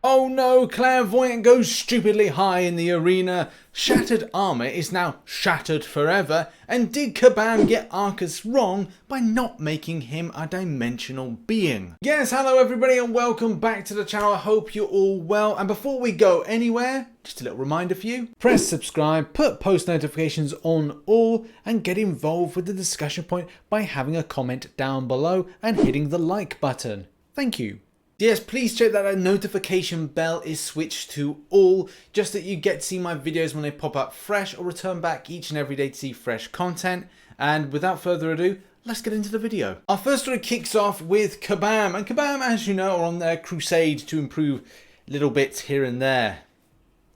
Oh no, Clairvoyant goes stupidly high in the arena. Shattered armor is now shattered forever. And did Kabam get Aarkus wrong by not making him a dimensional being? Yes, hello everybody and welcome back to the channel. I hope you're all well. And before we go anywhere, just a little reminder for you. Press subscribe, put post notifications on all, and get involved with the discussion point by having a comment down below and hitting the like button. Thank you. Yes, please check that a notification bell is switched to all, just that you get to see my videos when they pop up fresh or return back each and every day to see fresh content. And without further ado, let's get into the video. Our first story kicks off with Kabam, and Kabam, as you know, are on their crusade to improve little bits here and there.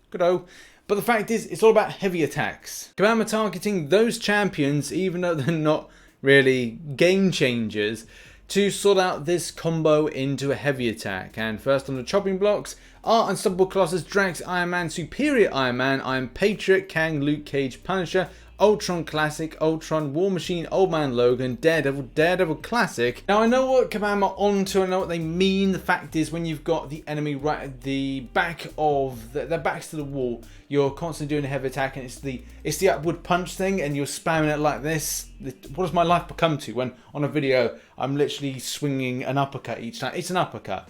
Good-o. But the fact is, it's all about heavy attacks. Kabam are targeting those champions, even though they're not really game changers, to sort out this combo into a heavy attack. And first on the chopping blocks are Unstoppable Colossus, Drax, Iron Man, Superior Iron Man, Iron Patriot, Kang, Luke Cage, Punisher, Ultron Classic, Ultron, War Machine, Old Man Logan, Daredevil Classic. Now I know what Kabam are onto, I know what they mean. The fact is, when you've got the enemy right at the back of their backs to the wall, you're constantly doing a heavy attack, and it's the upward punch thing, and you're spamming it like this. What does my life become to when on a video I'm literally swinging an uppercut each time? It's an uppercut.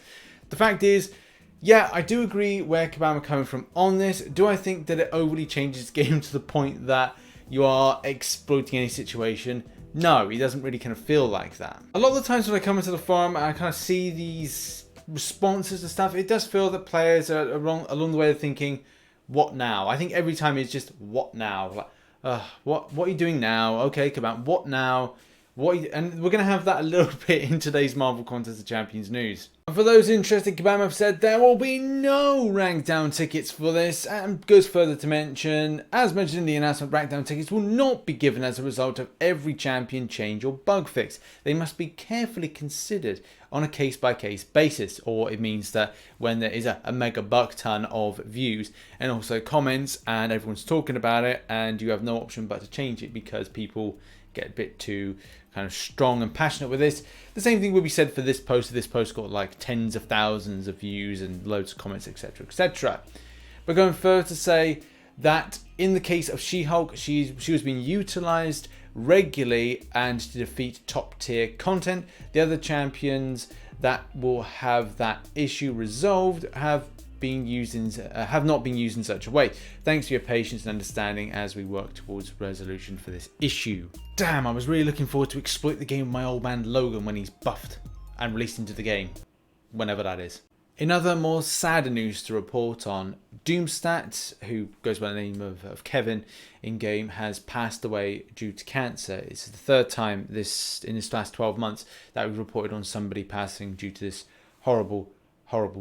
The fact is, yeah, I do agree where Kabam are coming from on this. Do I think that it overly changes the game to the point that you are exploiting any situation? No, it doesn't really kind of feel like that. A lot of the times when I come into the forum and I kind of see these responses and stuff, it does feel that players are along the way of thinking, what now? I think every time it's just, what now? Like, what are you doing now? Okay, Kabam, what now? And we're going to have that a little bit in today's Marvel Contest of Champions news. And for those interested, Kabam have said there will be no rank down tickets for this, and goes further to mention, as mentioned in the announcement, rank down tickets will not be given as a result of every champion change or bug fix. They must be carefully considered on a case-by-case basis, or it means that when there is a mega buck ton of views and also comments and everyone's talking about it and you have no option but to change it because people get a bit too kind of strong and passionate with this. The same thing will be said for this post. This post got like tens of thousands of views and loads of comments, etc, etc. But going further to say that in the case of She-Hulk, she was being utilized regularly and to defeat top tier content. The other champions that will have that issue resolved have not been used in such a way. Thanks for your patience and understanding as we work towards resolution for this issue. Damn, I was really looking forward to exploit the game with my old man Logan when he's buffed and released into the game, whenever that is. In other more sadder news to report on, Doomstat, who goes by the name of Kevin in game, has passed away due to cancer. It's the third time in this last 12 months that we've reported on somebody passing due to this horrible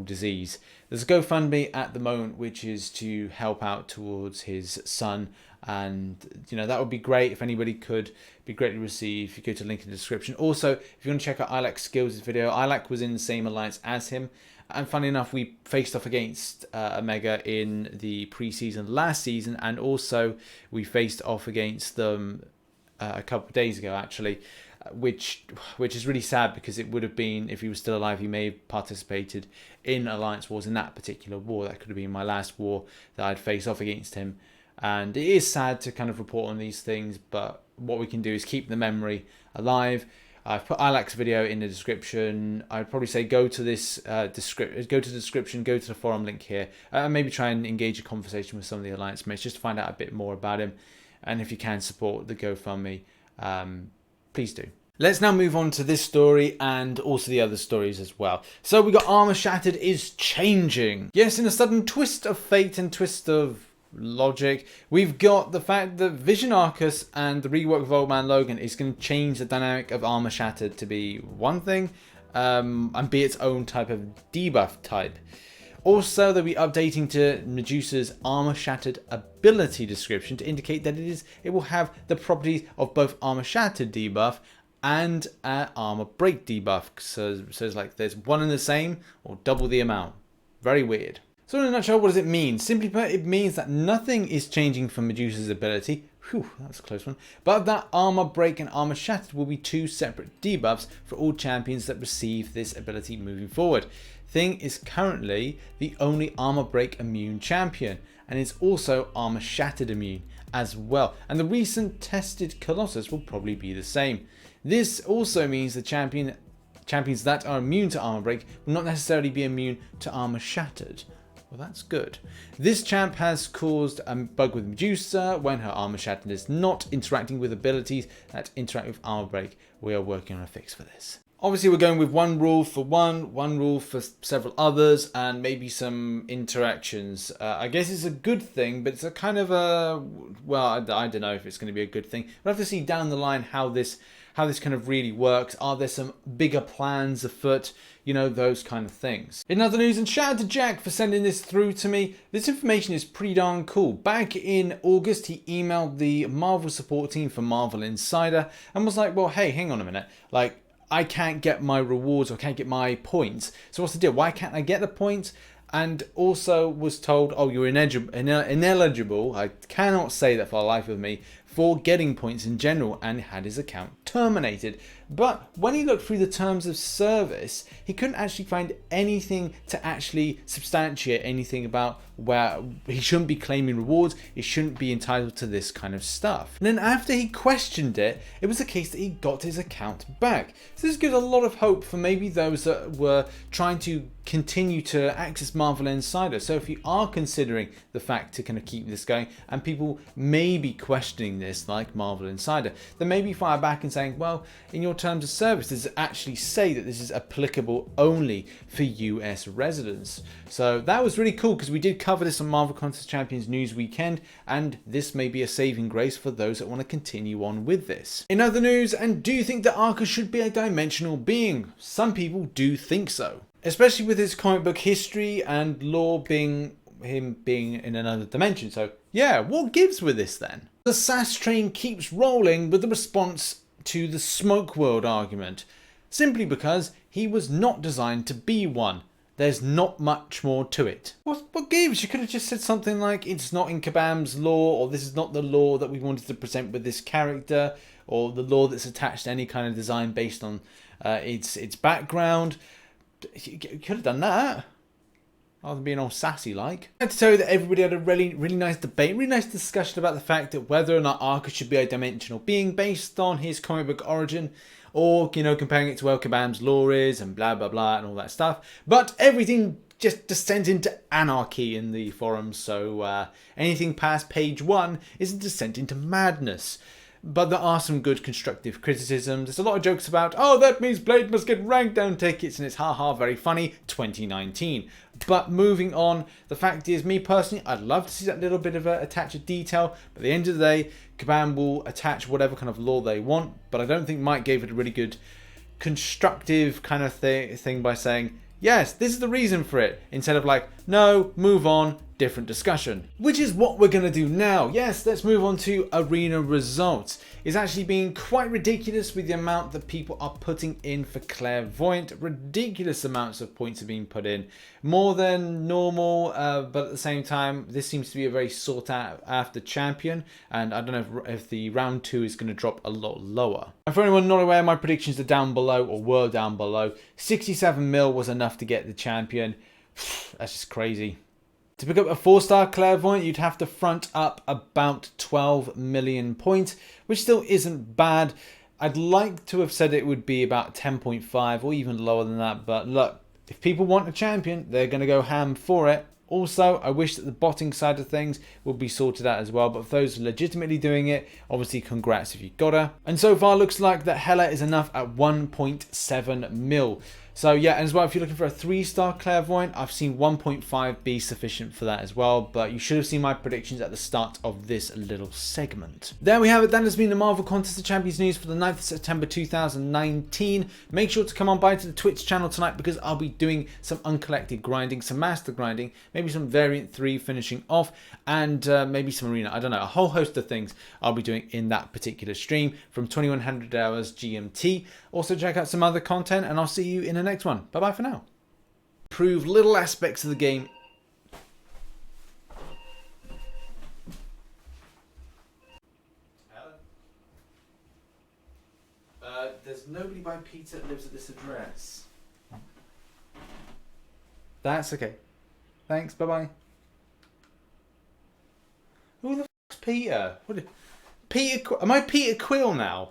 disease. There's a GoFundMe at the moment which is to help out towards his son, and you know that would be great if anybody could be greatly received. If you go to the link in the description. Also, if you want to check out Ilac Skills' video, Ilac was in the same alliance as him, and funny enough we faced off against Omega in the pre-season last season, and also we faced off against them a couple of days ago actually. Which is really sad, because it would have been, if he was still alive, he may have participated in Alliance Wars in that particular war. That could have been my last war that I'd face off against him. And it is sad to kind of report on these things, but what we can do is keep the memory alive. I've put Ilac's video in the description. I'd probably say go to this description, go to the forum link here, and maybe try and engage a conversation with some of the Alliance mates just to find out a bit more about him. And if you can support the GoFundMe, please do. Let's now move on to this story and also the other stories as well. So we got Armor Shattered is changing. Yes, in a sudden twist of fate and twist of logic, we've got the fact that Vision Aarkus and the rework of Old Man Logan is going to change the dynamic of Armor Shattered to be one thing and be its own type of debuff type. Also, they'll be updating to Medusa's Armor Shattered ability description to indicate that it will have the properties of both Armor Shattered debuff and Armor Break debuff. So it's like there's one and the same or double the amount. Very weird. So in a nutshell, what does it mean? Simply put, it means that nothing is changing for Medusa's ability Whew, that was a close one. But that Armor Break and Armor Shattered will be two separate debuffs for all champions that receive this ability moving forward. Thing is currently the only Armor Break immune champion, and is also Armor Shattered immune as well. And the recent tested Colossus will probably be the same. This also means the champions that are immune to Armor Break will not necessarily be immune to Armor Shattered. Well, that's good. This champ has caused a bug with Medusa when her Armor Shattered is not interacting with abilities that interact with Armor Break. We are working on a fix for this. Obviously, we're going with one rule for one rule for several others, and maybe some interactions. I guess it's a good thing, but it's a kind of a, well, I don't know if it's going to be a good thing. We'll have to see down the line how this kind of really works. Are there some bigger plans afoot? You know, those kind of things. In other news, and shout out to Jack for sending this through to me. This information is pretty darn cool. Back in August, he emailed the Marvel support team for Marvel Insider and was like, well, hey, hang on a minute. Like, I can't get my rewards or can't get my points. So what's the deal? Why can't I get the points? And also was told, oh, you're ineligible. I cannot say that for the life of me, for getting points in general, and had his account terminated. But when he looked through the terms of service, he couldn't actually find anything to actually substantiate anything about where he shouldn't be claiming rewards, he shouldn't be entitled to this kind of stuff. And then after he questioned it, it was the case that he got his account back. So this gives a lot of hope for maybe those that were trying to continue to access Marvel Insider. So if you are considering the fact to kind of keep this going, and people may be questioning this like Marvel Insider, then maybe fire back and saying, well, in your terms of service, does it actually say that this is applicable only for US residents? So that was really cool, because we did cover this on Marvel Contest Champions News Weekend, and this may be a saving grace for those that want to continue on with this. In other news, and do you think that Aarkus should be a dimensional being? Some people do think so, especially with his comic book history and lore being him being in another dimension. So yeah, what gives with this then? The SAS train keeps rolling with the response to the Smoke World argument, simply because he was not designed to be one. There's not much more to it. What gives? You could have just said something like, it's not in Kabam's lore, or this is not the lore that we wanted to present with this character, or the lore that's attached to any kind of design based on its background. You could have done that, rather than being all sassy like. I have to tell you that everybody had a really nice debate, really nice discussion about the fact that whether or not Aarkus should be a dimensional being based on his comic book origin, or, you know, comparing it to where Kabam's lore is and blah blah blah and all that stuff. But everything just descends into anarchy in the forums, so anything past page 1 is a descent into madness. But there are some good constructive criticisms. There's a lot of jokes about, oh, that means Blade must get ranked down tickets, and it's haha, very funny, 2019. But moving on, the fact is, me personally, I'd love to see that little bit of a attach of detail. But at the end of the day, Kabam will attach whatever kind of lore they want. But I don't think Mike gave it a really good constructive kind of thing by saying, yes, this is the reason for it, instead of like, no, move on, different discussion. Which is what we're going to do now. Yes, let's move on to arena results. It's actually been quite ridiculous with the amount that people are putting in for Clairvoyant. Ridiculous amounts of points are being put in. More than normal, but at the same time, this seems to be a very sought after champion. And I don't know if the round 2 is going to drop a lot lower. And for anyone not aware, my predictions are down below, or were down below. 67 mil was enough to get the champion. That's just crazy. To pick up a 4-star Clairvoyant, you'd have to front up about 12 million points, which still isn't bad. I'd like to have said it would be about 10.5 or even lower than that, but look, if people want a champion, they're going to go ham for it. Also, I wish that the botting side of things would be sorted out as well, but for those legitimately doing it, obviously congrats if you got her. And so far looks like that Hela is enough at 1.7 mil. So yeah, and as well, if you're looking for a 3-star Clairvoyant, I've seen 1.5 be sufficient for that as well, but you should have seen my predictions at the start of this little segment. There we have it. That has been the Marvel Contest of Champions news for the 9th of September 2019. Make sure to come on by to the Twitch channel tonight, because I'll be doing some uncollected grinding, some master grinding, maybe some variant 3 finishing off, and maybe some arena. I don't know, a whole host of things I'll be doing in that particular stream from 2100 hours GMT. Also check out some other content, and I'll see you in the next one. Bye bye for now. Improve little aspects of the game. There's nobody by Peter that lives at this address. That's okay. Thanks. Bye bye. Who the fuck's Peter? Peter? Am I Peter Quill now?